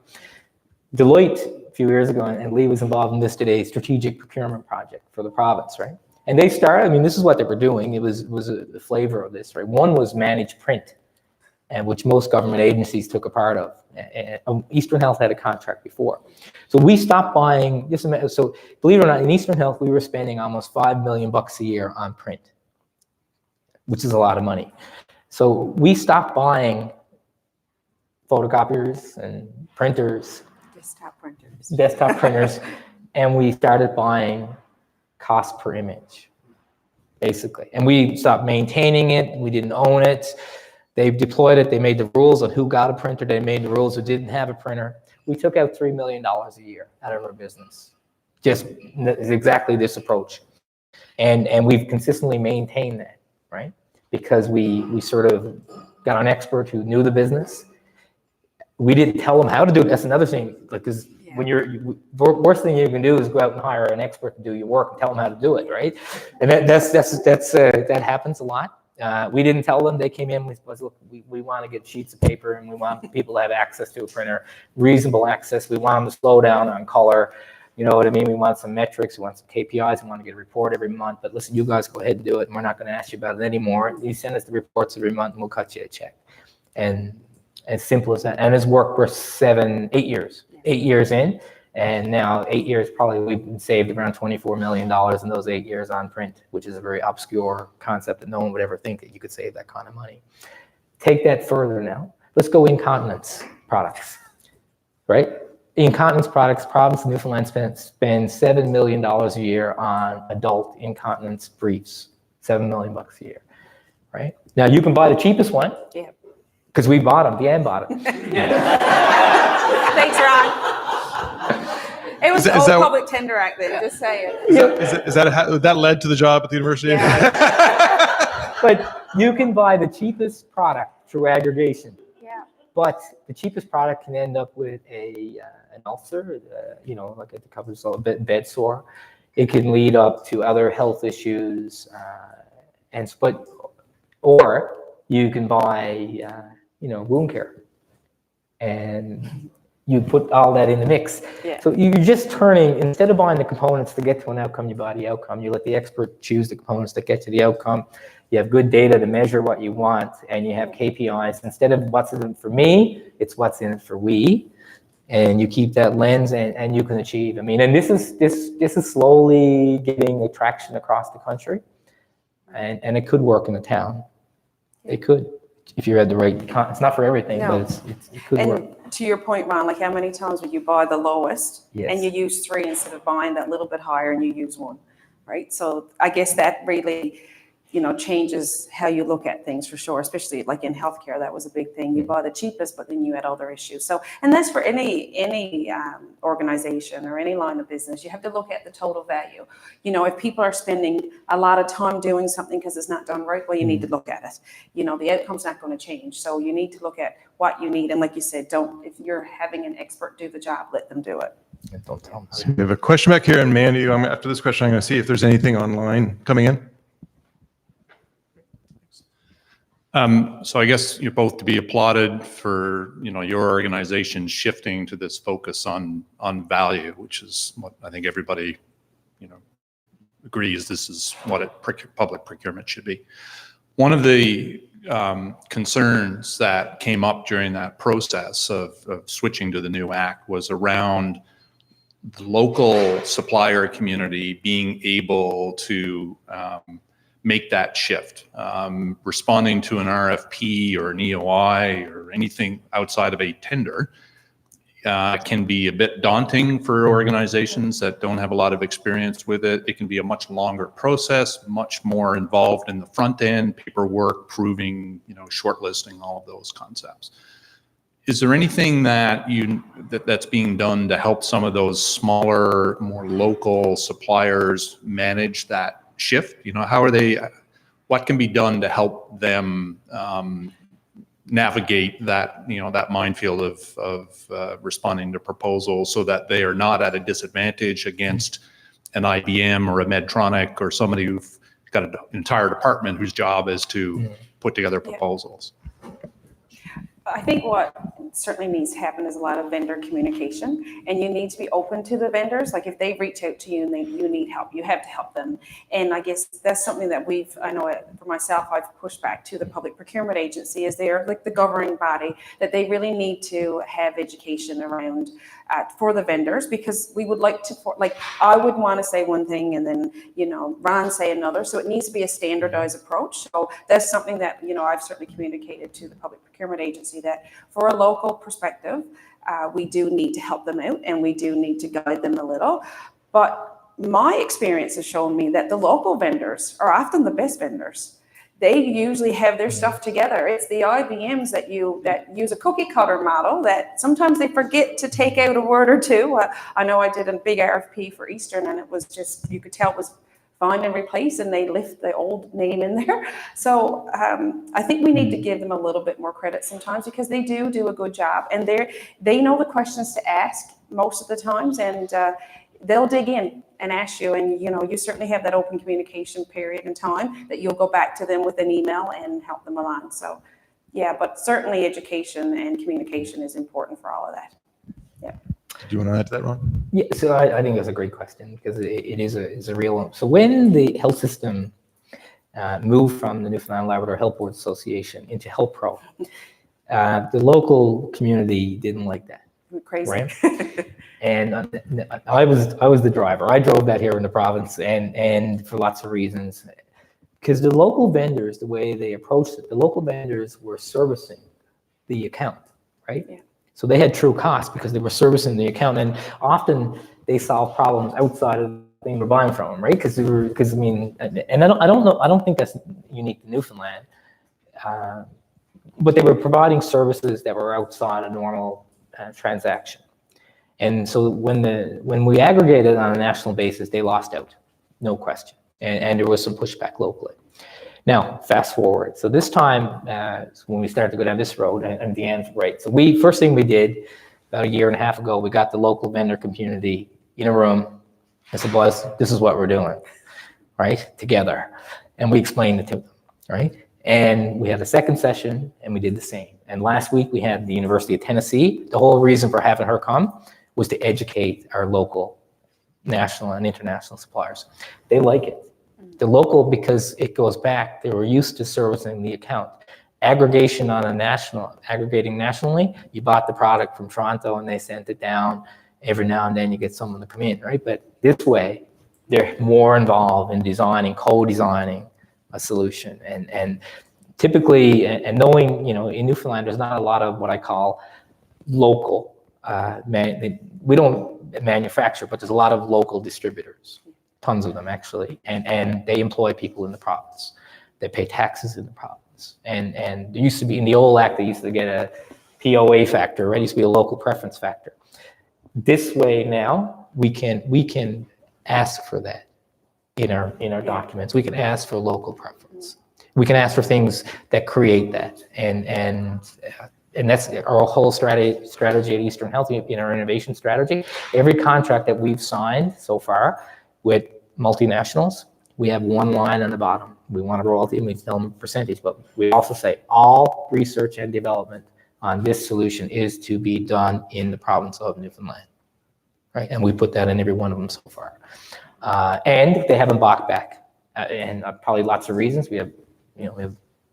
Deloitte, a few years ago, and Lee was involved in this today, strategic procurement project for the province, right? And they started, this is what they were doing. It was a flavor of this, right? One was managed print, and which most government agencies took a part of. And Eastern Health had a contract before. So we stopped buying, so believe it or not, in Eastern Health, we were spending almost $5 million a year on print, which is a lot of money. So we stopped buying photocopiers and printers, desktop printers, and we started buying cost per image, basically. And we stopped maintaining it. We didn't own it. They deployed it. They made the rules of who got a printer. They made the rules who didn't have a printer. We took out $3 million a year out of our business. Just exactly this approach. And we've consistently maintained that, right? Because we sort of got an expert who knew the business. We didn't tell them how to do it. That's another thing. Because when worst thing you can do is go out and hire an expert to do your work and tell them how to do it, right? And that happens a lot. We didn't tell them. They came in with, look, we want to get sheets of paper, and we want people to have access to a printer, reasonable access. We want them to slow down on color. You know what I mean? We want some metrics. We want some KPIs. We want to get a report every month. But listen, you guys go ahead and do it, and we're not going to ask you about it anymore. You send us the reports every month, and we'll cut you a check. And as simple as that. And it's worked for 8 years. 8 years in, and now 8 years probably we've saved around $24 million in those 8 years on print, which is a very obscure concept that no one would ever think that you could save that kind of money. Take that further now. Let's go incontinence products, right? Incontinence products, province of Newfoundland spends $7 million a year on adult incontinence briefs. $7 million a year, right? Now you can buy the cheapest one. Yeah. Because we bought them. Deanne bought them. Thanks, Ron. It was the old Public Tender Act then, just saying. That led to the job at the university? Yeah. But you can buy the cheapest product through aggregation. Yeah. But the cheapest product can end up with an ulcer, like it covers a bed sore. It can lead up to other health issues, or you can buy, wound care, and you put all that in the mix. Yeah. So you're just turning, instead of buying the components to get to an outcome, you buy the outcome. You let the expert choose the components that get to the outcome. You have good data to measure what you want, and you have KPIs. Instead of what's in it for me, it's what's in it for we. And you keep that lens, and you can achieve. And this is slowly getting traction across the country, and it could work in the town. It could, if you had the right. It's not for everything, No. but it could work. And to your point, Ron, like how many times would you buy the lowest Yes. and you use 3 instead of buying that little bit higher and you use 1, right? So I guess that really, changes how you look at things for sure, especially like in healthcare. That was a big thing. You buy the cheapest, but then you had other issues. So, and that's for any organization or any line of business. You have to look at the total value. If people are spending a lot of time doing something because it's not done right, well, you need to look at it. The outcome's not going to change. So you need to look at what you need. And like you said, if you're having an expert do the job, let them do it. Don't tell them. So we have a question back here, and Mandy, after this question, I'm going to see if there's anything online coming in. So I guess you're both to be applauded for, your organization shifting to this focus on value, which is what I think everybody, agrees this is what public procurement should be. One of the concerns that came up during that process of switching to the new act was around the local supplier community being able to make that shift. Responding to an RFP or an EOI or anything outside of a tender can be a bit daunting for organizations that don't have a lot of experience with it. It can be a much longer process, much more involved in the front end, paperwork, proving, shortlisting, all of those concepts. Is there anything that's being done to help some of those smaller, more local suppliers manage that shift? What can be done to help them navigate that, that minefield of responding to proposals so that they are not at a disadvantage against an IBM or a Medtronic or somebody who've got an entire department whose job is to put together proposals? I think what certainly needs to happen is a lot of vendor communication, and you need to be open to the vendors. Like if they reach out to you and you need help, you have to help them. And I guess that's something that I know for myself, I've pushed back to the Public Procurement Agency, is they're like the governing body, that they really need to have education around for the vendors, because we would like to, I would want to say one thing and then, Ron say another. So it needs to be a standardized approach. So that's something that, I've certainly communicated to the Public Procurement Agency, that for a local perspective, we do need to help them out and we do need to guide them a little. But my experience has shown me that the local vendors are often the best vendors. They usually have their stuff together. It's the IBMs that use a cookie cutter model that sometimes they forget to take out a word or two. I know I did a big RFP for Eastern, and it was just, you could tell it was find and replace, and they lift the old name in there. So I think we need to give them a little bit more credit sometimes, because they do a good job, and they know the questions to ask most of the times, and they'll dig in and ask you, and you certainly have that open communication period and time that you'll go back to them with an email and help them along. So yeah, but certainly education and communication is important for all of that. Yeah. Do you want to add to that, Ron? Yeah, so I think that's a great question, because it is a real. So when the health system moved from the Newfoundland Labrador Health Board Association into Health Pro, the local community didn't like that. Crazy. Right? And I was the driver. I drove that here in the province, and for lots of reasons. Because the local vendors, the way they approached it, the local vendors were servicing the account, right? Yeah. So they had true cost because they were servicing the account, and often they solved problems outside of the thing we're buying from them, right? Because I mean, and I don't think that's unique to Newfoundland, but they were providing services that were outside a normal transaction. And so when we aggregated on a national basis, they lost out, no question, and there was some pushback locally. Now, fast forward. So this time, when we started to go down this road, and Deanne's right. So first thing we did about a year and a half ago, we got the local vendor community in a room and said, boys, this is what we're doing, right? Together. And we explained it to them, right? And we had a second session and we did the same. And last week we had the University of Tennessee. The whole reason for having her come was to educate our local, national and international suppliers. They like it. The local, because it goes back, they were used to servicing the account. Aggregating nationally, you bought the product from Toronto and they sent it down. Every now and then you get someone to come in, right? But this way, they're more involved in designing, co-designing a solution. And typically, and knowing, in Newfoundland, there's not a lot of what I call local, we don't manufacture, but there's a lot of local distributors. Tons of them, actually, and they employ people in the province. They pay taxes in the province, and there used to be, in the old act, they used to get a POA factor, right? It used to be a local preference factor. This way now, we can ask for that in our documents. We can ask for local preference. We can ask for things that create that, and and that's our whole strategy at Eastern Health in our innovation strategy. Every contract that we've signed so far with multinationals, we have one line on the bottom. We want a royalty and we tell them a percentage, but we also say all research and development on this solution is to be done in the province of Newfoundland, right? And we put that in every one of them so far. And they haven't balked back, and probably lots of reasons. We have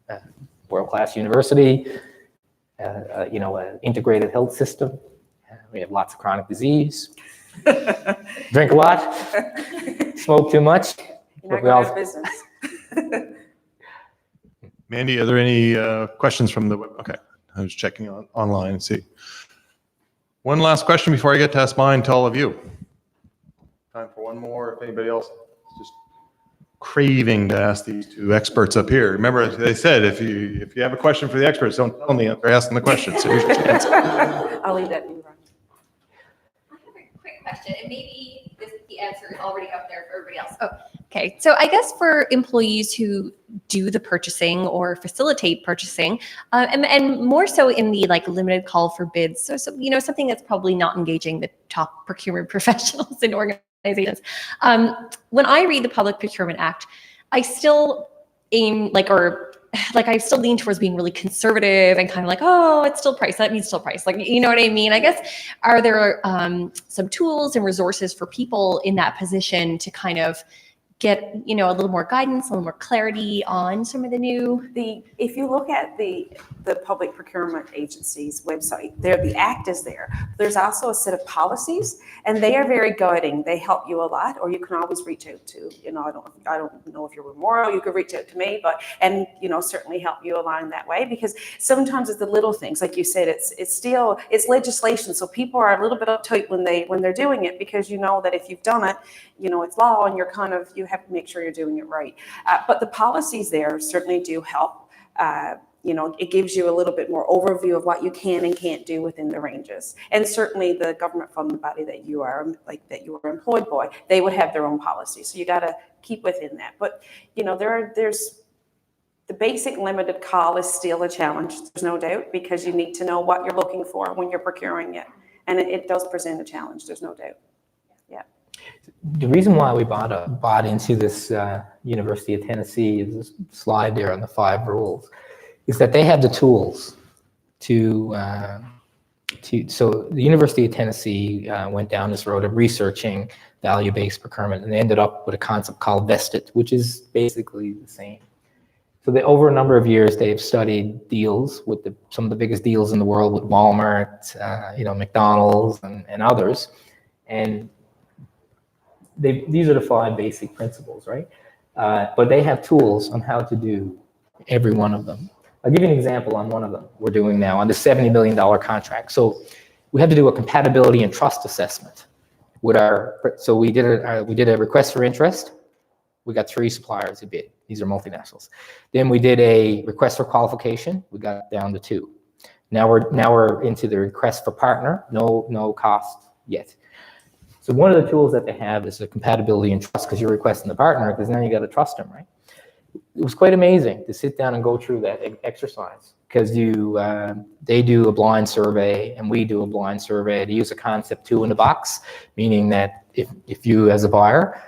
a world-class university, an integrated health system. We have lots of chronic disease. Drink a lot, smoke too much. You're not going out of business. Mandy, are there any questions from the web? Okay, I was checking online and see. One last question before I get to ask mine to all of you. Time for one more. If anybody else is just craving to ask these two experts up here. Remember, they said if you have a question for the experts, don't tell me they're asking the question. So here's your chance. I'll leave that to you, Ron. I have a quick question, and maybe the answer is already up there for everybody else. Oh, okay. So I guess for employees who do the purchasing or facilitate purchasing, and more so in the like limited call for bids, so something that's probably not engaging the top procurement professionals in organizations. When I read the Public Procurement Act, I still I still lean towards being really conservative and kind of like, oh, it's still price. That means still price. Like, you know what I mean? I guess, are there some tools and resources for people in that position to kind of get, a little more guidance, a little more clarity on some of the new? If you look at the Public Procurement Agency's website, the Act is there. There's also a set of policies, and they are very guiding. They help you a lot, or you can always reach out to, I don't know if you're Memorial, you could reach out to me, and certainly help you align that way, because sometimes it's the little things, like you said, it's legislation, so people are a little bit uptight when they're doing it, because that if you've done it, it's law, and you have to make sure you're doing it right. But the policies there certainly do help. It gives you a little bit more overview of what you can and can't do within the ranges. And certainly the government funded body that you are employed by, they would have their own policy. So you got to keep within that. But, there's the basic limited call is still a challenge. There's no doubt, because you need to know what you're looking for when you're procuring it. And it does present a challenge. There's no doubt. Yeah. The reason why we bought into this University of Tennessee, is this slide there on the 5 rules, is that they have the tools so the University of Tennessee went down this road of researching value-based procurement, and they ended up with a concept called vested, which is basically the same. So over a number of years, they've studied deals with some of the biggest deals in the world with Walmart, McDonald's, and others, and these are the 5 basic principles, right? But they have tools on how to do every one of them. I'll give you an example on one of them we're doing now on the $70 million contract. So we had to do a compatibility and trust assessment so we did a request for interest. We got 3 suppliers who bid. These are multinationals. Then we did a request for qualification. We got it down to 2. Now we're into the request for partner. No cost yet. So one of the tools that they have is a compatibility and trust, because you're requesting the partner, because now you got to trust them, right? It was quite amazing to sit down and go through that exercise, because they do a blind survey and we do a blind survey. They use a concept 2 in the box, meaning that if you as a buyer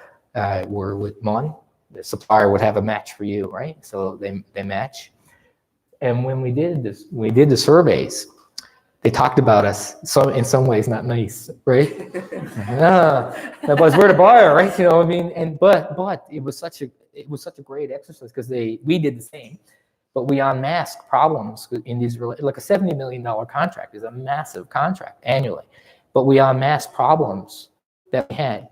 were with one, the supplier would have a match for you, right? So they match. And when we did the surveys, they talked about us in some ways not nice, right? Because we're the buyer, right? But it was such a great exercise, because we did the same, but we unmasked problems in these, like a $70 million contract is a massive contract annually, but we unmasked problems that we had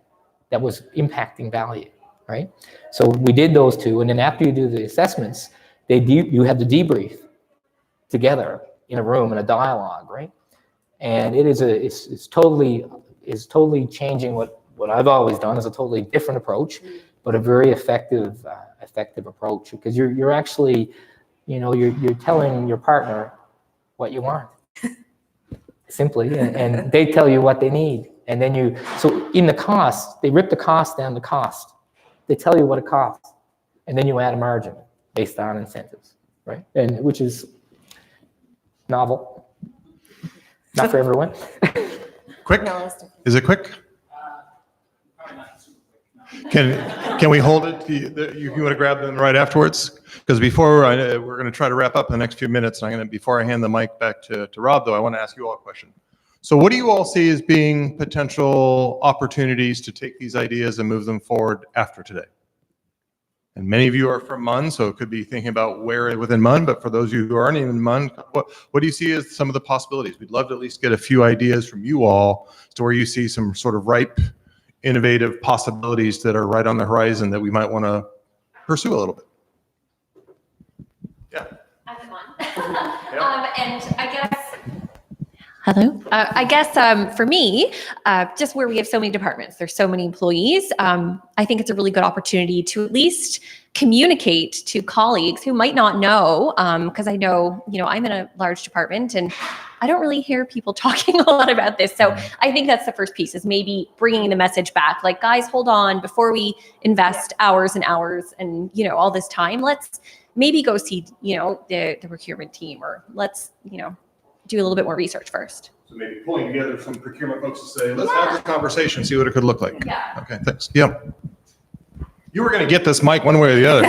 that was impacting value, right? So we did those 2, and then after you do the assessments, you have the debrief together in a room, in a dialogue, right? And it's totally changing what I've always done, is a totally different approach, but a very effective approach, because you're actually, you're telling your partner what you want, simply, and they tell you what they need, and then so in the cost, they rip the cost down the cost. They tell you what it costs, and then you add a margin based on incentives, right? And which is novel. Not for everyone. Quick? No, it's different. Is it quick? Can we hold it? You want to grab them right afterwards? Because we're going to try to wrap up in the next few minutes. And before I hand the mic back to Rob, though, I want to ask you all a question. So what do you all see as being potential opportunities to take these ideas and move them forward after today? And many of you are from MUN, so it could be thinking about where within MUN, but for those of you who aren't even MUN, what do you see as some of the possibilities? We'd love to at least get a few ideas from you all as to where you see some sort of ripe, innovative possibilities that are right on the horizon that we might want to pursue a little bit. Yeah. I'm one. And I guess, hello. I guess for me, just where we have so many departments, there's so many employees. I think it's a really good opportunity to at least communicate to colleagues who might not know, because I know, I'm in a large department and I don't really hear people talking a lot about this. So I think that's the first piece, is maybe bringing the message back. Like, guys, hold on, before we invest hours and hours and, all this time, let's maybe go see, the procurement team, or let's, do a little bit more research first. So maybe pulling together some procurement folks to say, let's have this conversation, see what it could look like. Yeah. Okay, thanks. Yeah. You were going to get this mic one way or the other.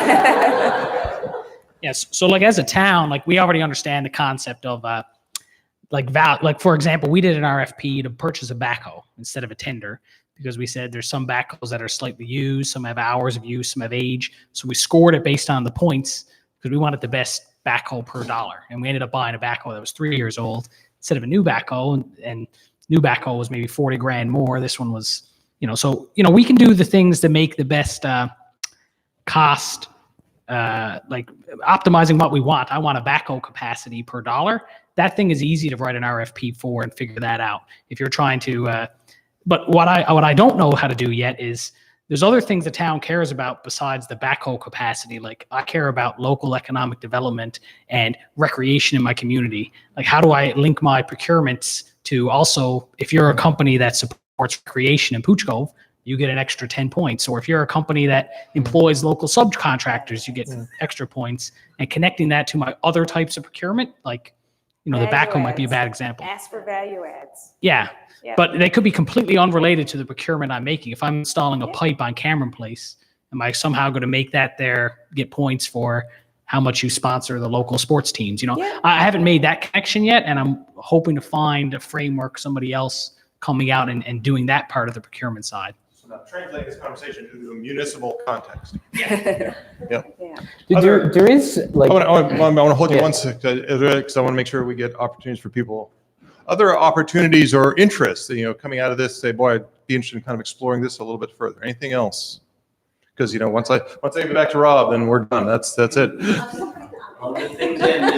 Yes. So like as a town, like we already understand the concept of like for example, we did an RFP to purchase a backhoe instead of a tender, because we said there's some backhoes that are slightly used, some have hours of use, some have age. So we scored it based on the points because we wanted the best backhoe per dollar. And we ended up buying a backhoe that was 3 years old instead of a new backhoe, and new backhoe was maybe 40 grand more. This one was, so, we can do the things that make the best cost, like optimizing what we want. I want a backhoe capacity per dollar. That thing is easy to write an RFP for and figure that out. If you're trying to, but what I don't know how to do yet is there's other things the town cares about besides the backhoe capacity. Like I care about local economic development and recreation in my community. Like how do I link my procurements to also, if you're a company that supports recreation in Pooch Cove, you get an extra 10 points. Or if you're a company that employs local subcontractors, you get extra points. And connecting that to my other types of procurement, like, the backhoe might be a bad example. Ask for value adds. Yeah. Yeah. But they could be completely unrelated to the procurement I'm making. If I'm installing a pipe on Cameron Place, am I somehow going to make that get points for how much you sponsor the local sports teams? I haven't made that connection yet, and I'm hoping to find a framework, somebody else coming out and doing that part of the procurement side. So now translate this conversation into a municipal context. Yeah. Yeah. There is like. I want to hold you one second because I want to make sure we get opportunities for people. Other opportunities or interests, coming out of this, say, boy, I'd be interested in kind of exploring this a little bit further. Anything else? Because once I get back to Rob, then we're done. That's it. I'll get things in.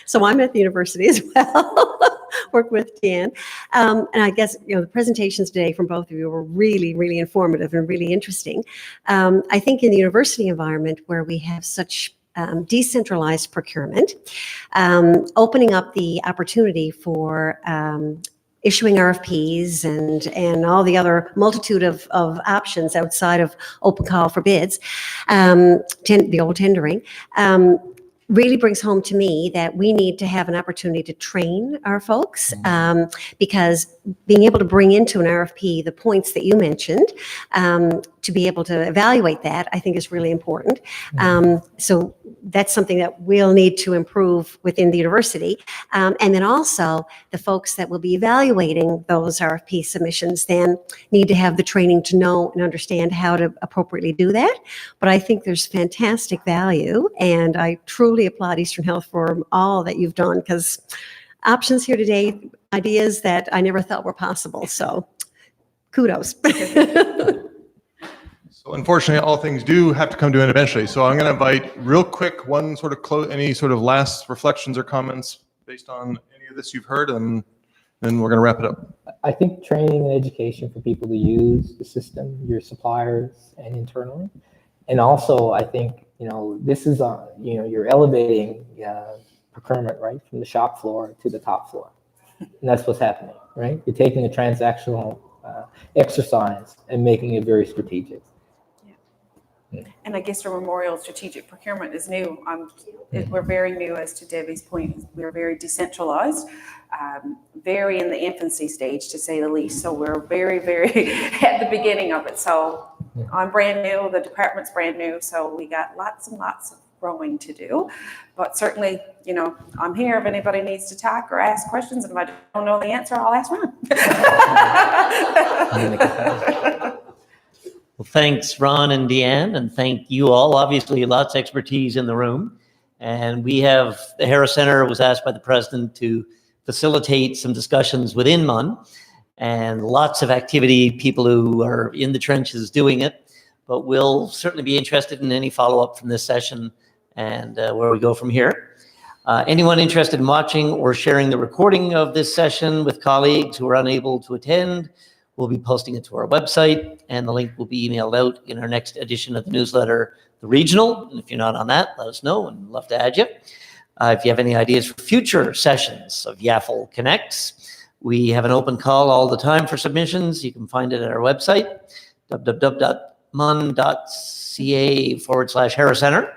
So I'm at the university as well, work with Deanne. And I guess, the presentations today from both of you were really, really informative and really interesting. I think in the university environment where we have such decentralized procurement, opening up the opportunity for issuing RFPs and all the other multitude of options outside of open call for bids, the old tendering, really brings home to me that we need to have an opportunity to train our folks, because being able to bring into an RFP the points that you mentioned, to be able to evaluate that, I think is really important. So that's something that we'll need to improve within the university. And then also the folks that will be evaluating those RFP submissions then need to have the training to know and understand how to appropriately do that. But I think there's fantastic value, and I truly applaud Eastern Health for all that you've done, because options here today, ideas that I never thought were possible. So kudos. So unfortunately, all things do have to come to an end eventually. So I'm going to invite real quick, one sort of any sort of last reflections or comments based on any of this you've heard, and then we're going to wrap it up. I think training and education for people to use the system, your suppliers and internally. And also, I think, this is you're elevating procurement, right, from the shop floor to the top floor. And that's what's happening, right? You're taking a transactional exercise and making it very strategic. And I guess the Memorial Strategic Procurement is new. We're very new, as to Debbie's point. We're very decentralized, very in the infancy stage, to say the least. So we're very, very at the beginning of it. So I'm brand new. The department's brand new. So we got lots and lots of growing to do. But certainly, you know, I'm here if anybody needs to talk or ask questions. And if I don't know the answer, I'll ask Ron. Well, thanks, Ron and Deanne, and thank you all. Obviously, lots of expertise in the room. And we have, the Harris Center was asked by the president to facilitate some discussions within MUN, and lots of activity, people who are in the trenches doing it. But we'll certainly be interested in any follow-up from this session and where we go from here. Anyone interested in watching or sharing the recording of this session with colleagues who are unable to attend, we'll be posting it to our website, and the link will be emailed out in our next edition of the newsletter, The Regional. And if you're not on that, let us know, and we'd love to add you. If you have any ideas for future sessions of Yaffle Connects, we have an open call all the time for submissions. You can find it at our website, www.mun.ca/Harris Center.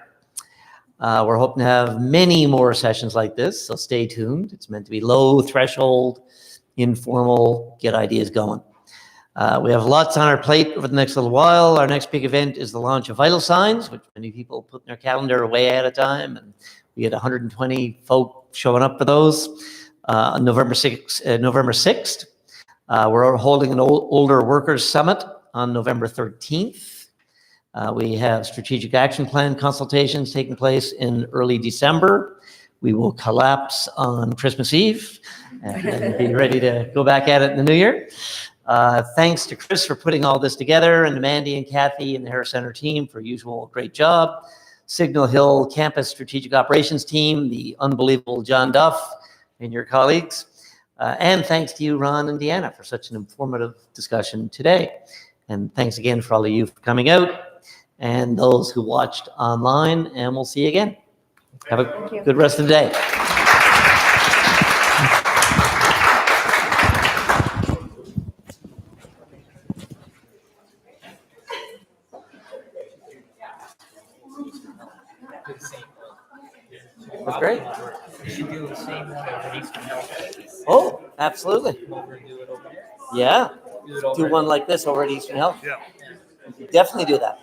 We're hoping to have many more sessions like this, so stay tuned. It's meant to be low threshold, informal, get ideas going. We have lots on our plate over the next little while. Our next big event is the launch of Vital Signs, which many people put in their calendar way ahead of time, and we had 120 folk showing up for those on November 6th. We're holding an Older Workers Summit on November 13th. We have strategic action plan consultations taking place in early December. We will collapse on Christmas Eve and be ready to go back at it in the new year. Thanks to Chris for putting all this together, and to Mandy and Kathy and the Harris Center team for usual great job. Signal Hill Campus Strategic Operations team, the unbelievable John Duff and your colleagues. And thanks to you, Ron and Deanna, for such an informative discussion today. And thanks again for all of you for coming out, and those who watched online, and we'll see you again. Have a good rest of the day. That's great. You should do the same one over Eastern Health. Oh, absolutely. Yeah. Do one like this over at Eastern Health. Yeah. Definitely do that.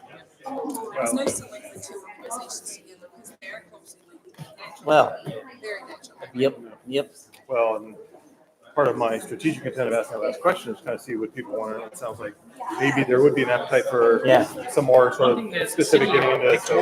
It's nice to link the two organizations together because they're closely linked. Well, Very natural. yep. Well, and part of my strategic intent of asking that last question is kind of see what people want to know. It sounds like maybe there would be an appetite for Yeah. some more sort of specific getting into. So